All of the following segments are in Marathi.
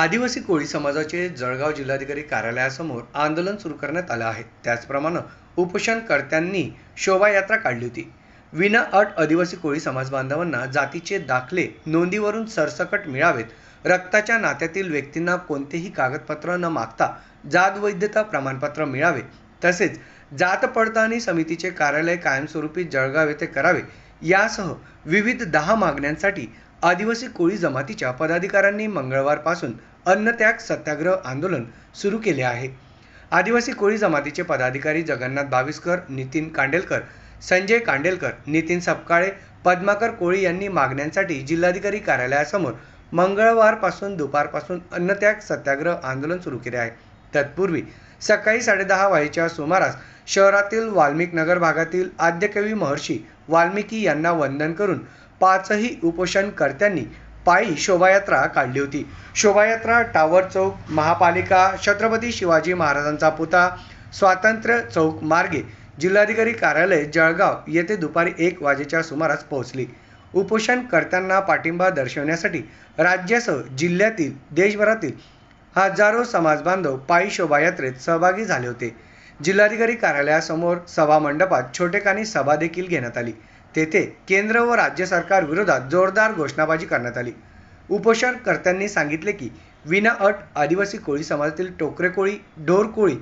आदिवासी कोळी समाजाचे जळगाव जिल्हाधिकारी कार्यालयासमोर आंदोलन सुरू करण्यात आलं आहे। त्याचप्रमाणे उपोषणकर्त्यांनी शोभायात्रा काढली होती। विना अट आदिवासी कोळी समाज बांधवांना जातीचे दाखले नोंदीवरून सरसकट मिळावेत, रक्ताच्या नात्यातील व्यक्तींना कोणतेही कागदपत्र न मागता जात वैधता प्रमाणपत्र मिळावे, तसेच जात पडताळणी समितीचे कार्यालय कायमस्वरूपी जळगाव येथे करावे, यासह विविध 10 मागण्यांसाठी आदिवासी कोळी जमातीच्या पदाधिकाऱ्यांनी मंगळवारपासून अन्नत्याग सत्याग्रह आंदोलन सुरू केले आहे। आदिवासी कोळी जमातीचे पदाधिकारी जगन्नाथ बाविस्कर, नितीन कांडेलकर, संजय कांडेलकर, नितीन सपकाळे, पद्माकर कोळी यांनी मागण्यांसाठी जिल्हाधिकारी कार्यालयासमोर मंगळवारपासून दुपारपासून अन्नत्याग सत्याग्रह आंदोलन सुरू केले आहे। तत्पूर्वी सकाळी 10:30 वाजेच्या सुमारास शहरातील वाल्मिक नगर भागातील आद्यकवी महर्षी वाल्मिकी यांना वंदन करून पाचही उपोषणकर्त्यांनी पायी शोभायात्रा काढली होती। शोभायात्रा टावर चौक, महापालिका, छत्रपती शिवाजी महाराजांचा पुतळा, स्वातंत्र्य चौक मार्गे जिल्हाधिकारी कार्यालय जळगाव येथे दुपारी 1 वाजेच्या सुमारास पोहोचली। उपोषणकर्त्यांना पाठिंबा दर्शवण्यासाठी राज्यासह जिल्ह्यातील देशभरातील हजारो समाज बांधव पायी शोभायात्रेत सहभागी झाले होते। जिल्हाधिकारी कार्यालयासमोर सभा मंडपात छोटेखानी सभा देखील घेण्यात आली। तेथे केंद्र व राज्य सरकार विरोधात जोरदार घोषणाबाजी करण्यात आली। उपोषणकर्त्यांनी सांगितले की विना अट आदिवासी कोळी समाजातील टोकरे कोळी, ढोर कोळी,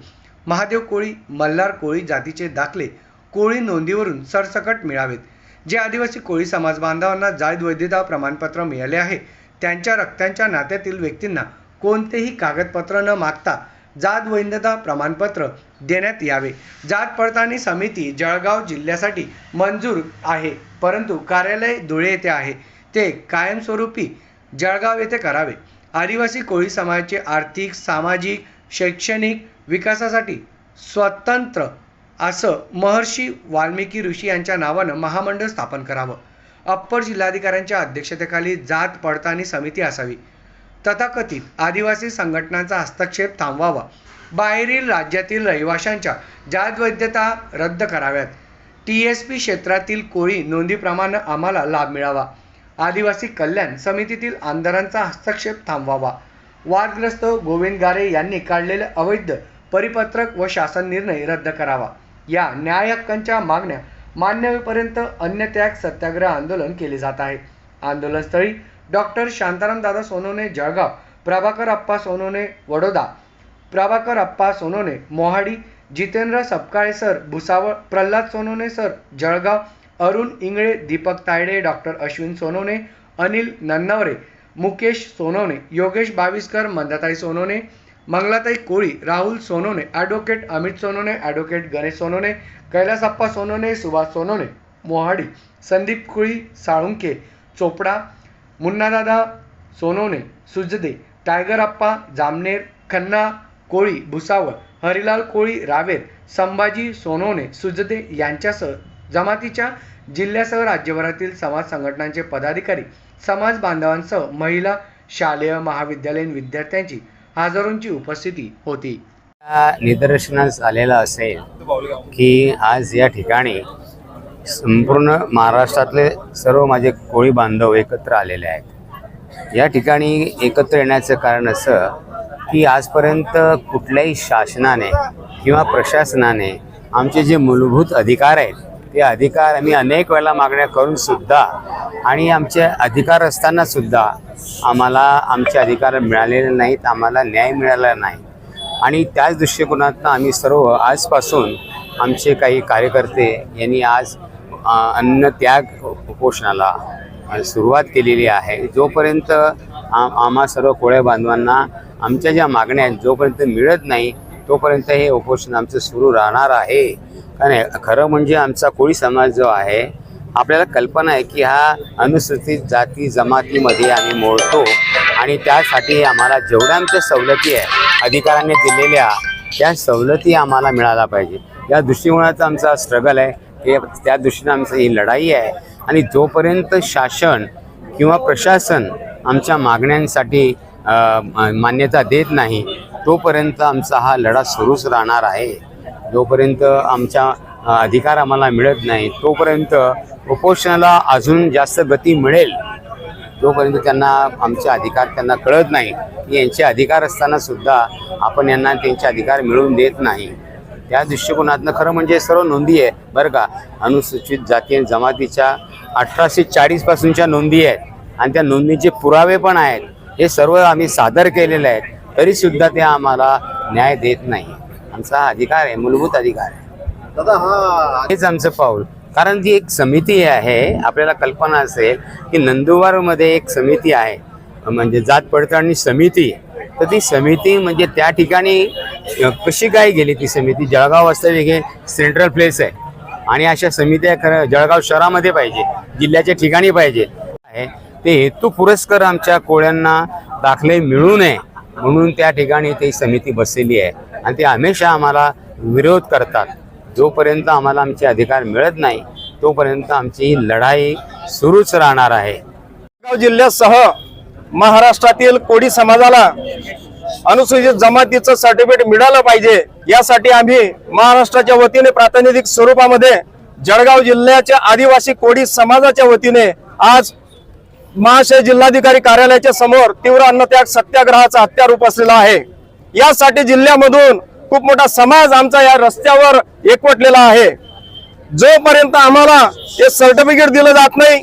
महादेव कोळी, मल्हार कोळी जातीचे दाखले कोळी नोंदीवरून सरसकट मिळावेत। जे आदिवासी कोळी समाज बांधवांना जात वैधता प्रमाणपत्र मिळाले आहे, त्यांच्या रक्ताच्या नात्यातील व्यक्तींना कोणतेही कागदपत्र न मागता जात वैधता प्रमाणपत्र देण्यात यावे। जात पडताळणी समिती जळगाव जिल्ह्यासाठी मंजूर आहे, परंतु कार्यालय धुळे येथे आहे, ते कायमस्वरूपी जळगाव येथे करावे। आदिवासी कोळी समाजाचे आर्थिक, सामाजिक, शैक्षणिक विकासासाठी स्वतंत्र असं महर्षी वाल्मिकी ऋषी यांच्या नावानं महामंडळ स्थापन करावं। अप्पर जिल्हाधिकाऱ्यांच्या अध्यक्षतेखाली जात पडताळणी समिती असावी। तथाकथित आदिवासी संघटनांचा हस्तक्षेप थांबवावा। बाहेरील राज्यातील रहिवाशांच्या जात वैधता रद्द कराव्यात। TSP क्षेत्रातील कोळी नोंदीप्रमाणे आम्हाला लाभ मिळावा। आदिवासी कल्याण समितीतील आमदारांचा हस्तक्षेप थांबवावा। वादग्रस्त गोविंद गारे यांनी काढलेले अवैध परिपत्रक व शासन निर्णय रद्द करावा। या न्याय हक्कांच्या मागण्या मान्य होईपर्यंत अन्नत्याग सत्याग्रह आंदोलन केले जात आहे। आंदोलनस्थळी doctor Shantaram Dada Sonawane Jalgaon, Prabhakar Appa Sonawane Vadoda, Prabhakar Appa Sonawane Mohadi, Jitendra Sapkale sir Bhusawal, Pralhad Sonawane sir Jalgaon, Arun Ingale, Deepak Tayde, doctor Ashwin Sonawane, Anil Nannaware, Mukesh Sonawane, Yogesh Baviskar, Mandatai Sonawane, Mangalatai Koli, Rahul Sonawane, advocate Amit Sonawane, advocate Ganesh Sonawane, Kailasappa Sonawane, Subhash Sonawane Mohadi, Sandeep Koli, Salunke Chopda, Munnadada Sonawane Sujde, tiger Appa Jamner, Khanna Koli Bhusawal, Harilal Koli Raver, Sambhaji Sonawane सुजदे यांच्यासह जमातीच्या जिल्ह्यासह राज्यभरातील समाज संघटनांचे पदाधिकारी, समाज बांधवांसह महिला, शालेय, महाविद्यालयीन विद्यार्थ्यांची हजारोंची उपस्थिती होती। निदर्शनास आलेला असेल की आज या ठिकाणी संपूर्ण महाराष्ट्रातले सर्व माझे कोळी बांधव एकत्र आलेले आहेत। या ठिकाणी एकत्र येण्याचं कारण असं की आजपर्यंत कुठल्याही शासनाने किंवा प्रशासनाने आमचे जे मूलभूत अधिकार आहेत ते अधिकार आम्ही अनेक वेळा मागण्या करून सुद्धा आणि आमचे अधिकार असताना सुद्धा आम्हाला आमचे अधिकार मिळालेले नाहीत, आम्हाला न्याय मिळाला नाही। आणि त्याच दृष्टिकोनातून आम्ही सर्व आजपासून आमचे काही कार्यकर्ते यांनी आज अन्नत्याग उपोषणाला सुरुवात केलेली आहे। जोपर्यंत आम्हा सर्व कोळ्या बांधवांना आमच्या ज्या मागण्या आहेत जोपर्यंत मिळत नाही तोपर्यंत हे उपोषण आमचं सुरू राहणार आहे। कारण खरं म्हणजे आमचा कोळी समाज जो आहे, आपल्याला कल्पना आहे की हा अनुसूचित जाती जमातीमध्ये आम्ही मोडतो आणि त्यासाठी आम्हाला जेवढ्या आमच्या सवलती आहे अधिकाऱ्यांनी दिलेल्या त्या सवलती आम्हाला मिळायला पाहिजे। या दृष्टिकोनाचा आमचा स्ट्रगल आहे, हे त्या दृष्टीने आमची ही लढाई आहे। आणि जोपर्यंत शासन किंवा प्रशासन आमच्या मागण्यांसाठी मान्यता देत नाही तोपर्यंत आमचा हा लढा सुरूच राहणार आहे। जोपर्यंत आमचा अधिकार आम्हाला मिळत नाही तोपर्यंत उपोषणाला अजून जास्त गती मिळेल जोपर्यंत त्यांना आमचे अधिकार त्यांना कळत नाही की यांचे अधिकार असताना सुद्धा आपण यांना त्यांचे अधिकार मिळवून देत नाही. त्या दृष्टिकोनातनं खरं म्हणजे सर्व नोंदी आहे बरं का, अनुसूचित जाती आणि जमातीच्या 1840 पासूनच्या नोंदी आहेत आणि त्या नोंदीचे पुरावे पण आहेत. हे सर्व आम्ही सादर केलेले आहेत, तरीसुद्धा ते आम्हाला न्याय देत नाही. आमचा हा अधिकार आहे, मूलभूत अधिकार आहे. हेच आमचं पाऊल. कारण ती एक समिती आहे, आपल्याला कल्पना असेल की नंदुरबारमध्ये एक समिती आहे म्हणजे जात पडताळणी समिती. तर ती समिती म्हणजे त्या ठिकाणी कशी काय गेली ती समिती? जळगाव वास्तविक हे सेंट्रल प्लेस आहे आणि अशा समित्या खरं जळगाव शहरामध्ये पाहिजे, जिल्ह्याच्या ठिकाणी पाहिजे आहे. ते हेतू पुरस्कर आमच्या कोळ्यांना दाखले मिळू नये म्हणून त्या ठिकाणी ती समिती बसलेली आहे आणि ते हमेशा आम्हाला विरोध करतात. जोपर्यंत आम्हाला आमचे अधिकार मिळत नाही तोपर्यंत आमची ही लढाई सुरूच राहणार आहे. जळगाव जिल्ह्यासह महाराष्ट्रातील कोळी समाजाला अनुसूचित जमातीचं सर्टिफिकेट मिळालं पाहिजे, यासाठी आम्ही महाराष्ट्राच्या वतीने प्रातिनिधिक स्वरूपामध्ये जळगाव जिल्ह्याच्या आदिवासी कोळी समाजाच्या वतीने आज महाशय जिल्हाधिकारी कार्यालयाच्या समोर तीव्र अन्नत्याग सत्याग्रहाचा हत्यार उपसलेला आहे. यासाठी जिल्ह्यामधून खूप मोठा समाज आमचा या रस्त्यावर एकवटलेला आहे. जोपर्यंत आम्हाला हे सर्टिफिकेट दिलं जात नाही,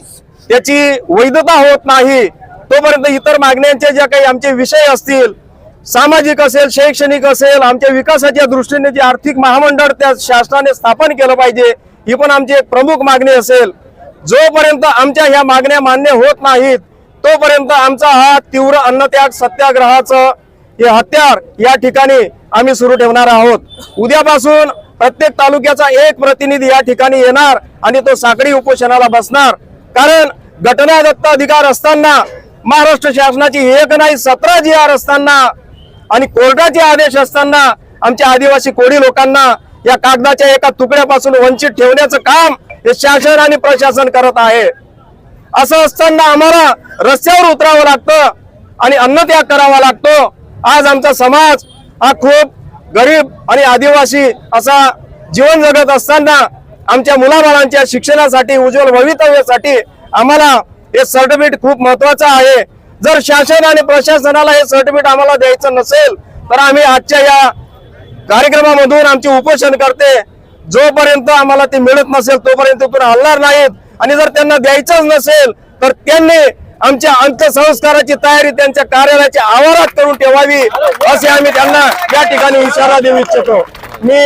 त्याची वैधता होत नाही, तोपर्यंत इतर मागण्यांचे जे काही आमचे विषय असतील, सामाजिक असेल, शैक्षणिक असेल, आमच्या विकासाच्या दृष्टीने जे आर्थिक महामंडळ त्या शासनाने स्थापन केलं पाहिजे, ही पण आमची एक प्रमुख मागणी असेल. जोपर्यंत आमच्या ह्या मागण्या मान्य होत नाहीत तोपर्यंत आमचा हा तीव्र अन्नत्याग सत्याग्रहाचं हे हत्यार या ठिकाणी आम्ही सुरू ठेवणार आहोत. उद्यापासून प्रत्येक तालुक्याचा एक प्रतिनिधी या ठिकाणी येणार आणि तो साखळी उपोषणाला बसणार. कारण घटनादत्त अधिकार असताना, महाराष्ट्र शासनाची 1 नाही 17 GR असताना आणि कोर्टाचे आदेश असताना आमच्या आदिवासी कोळी लोकांना या कागदाच्या एका तुकड्यापासून वंचित ठेवण्याचं काम हे शासन आणि प्रशासन करत आहे. असं असताना आम्हाला रस्त्यावर उतरावं लागतं आणि अन्नत्याग करावा लागतो. आज आमचा समाज हा खूप गरीब आणि आदिवासी असा जीवन जगत असताना आमच्या मुलाबाळांच्या शिक्षणासाठी, उज्ज्वल भवितव्यासाठी आम्हाला हे सर्टिफिकेट खूप महत्वाचं आहे. जर शासन आणि प्रशासनाला हे सर्टिफिकेट आम्हाला द्यायचं नसेल तर आम्ही आजच्या या कार्यक्रमामधून आमची उपोषण करते. जोपर्यंत आम्हाला ते मिळत नसेल तोपर्यंत पुन्हा हलणार नाहीत आणि जर त्यांना द्यायचंच नसेल तर त्यांनी आमच्या अंत्यसंस्काराची तयारी त्यांच्या कार्यालयाच्या आवारात करून ठेवावी, असे आम्ही त्यांना या ठिकाणी इशारा देऊ इच्छितो. मी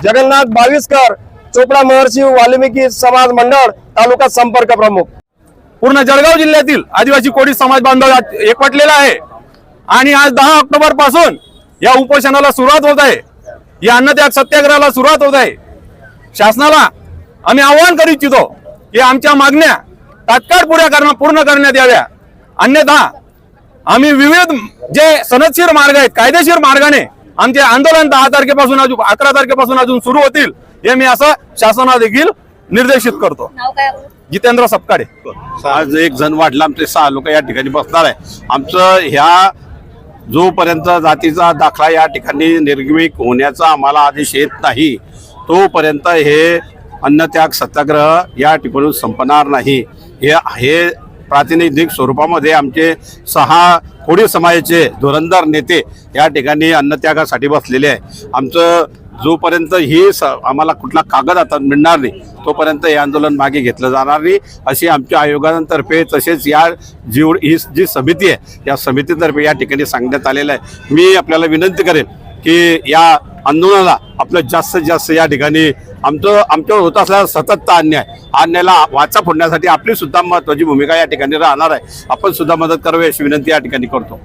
जगन्नाथ बाविस्कर, चोपडा महर्षी वाल्मिकी समाज मंडळ, तालुका संपर्क प्रमुख. पूर्ण जळगाव जिल्ह्यातील आदिवासी कोळी समाज बांधव एकवटलेला आहे आणि आज 10 ऑक्टोबर पासून या उपोषणाला सुरुवात होत आहे, या अन्नत्याग सत्याग्रहाला सुरुवात होत आहे. शासनाला आम्ही आवाहन करू इच्छितो की आमच्या मागण्या तात्काळ पूर्ण करण्यात याव्या, अन्यथा आम्ही विविध जे सनदशीर मार्ग आहेत, कायदेशीर मार्गाने आमचे आंदोलन 10 तारखेपासून 11 तारखेपासून अजून सुरू होतील, हे मी असं शासनाला देखील निर्देशित करतो. जितेंद्र सपकाळे. आज 1 जण वाढला, आमचे 6 लोक या ठिकाणी बसणार आहे. आमचं ह्या जोपर्यंत जातीचा दाखला या ठिकाणी निर्गमिक होण्याचा आम्हाला आदेश येत नाही तोपर्यंत हे अन्नत्याग सत्याग्रह या ठिकाणी संपणार नाही. हे प्रातिनिधिक स्वरूपामध्ये आमचे 6 कोळी समाजाचे धुरंधर नेते या ठिकाणी अन्नत्यागासाठी बसलेले आहे. आमचं जोपर्यंत आम्हाला कुठला कागद आता मिळणार नाही तोपर्यंत हे आंदोलन मागे घेतलं जाणार नाही, अशी आमच्या आयोगातर्फे तसेच ही जी समिती आहे या समितीतर्फे या ठिकाणी सांगण्यात आलेलं आहे. मी आपल्याला विनंती करेन की या आंदोलनाला आपलं जास्तीत जास्त या ठिकाणी आमच्यावर होत असलेला सततचा अन्यायाला वाचा फोडण्यासाठी आपली सुद्धा महत्त्वाची भूमिका या ठिकाणी राहणार आहे. आपण सुद्धा मदत करावी अशी विनंती या ठिकाणी करतो.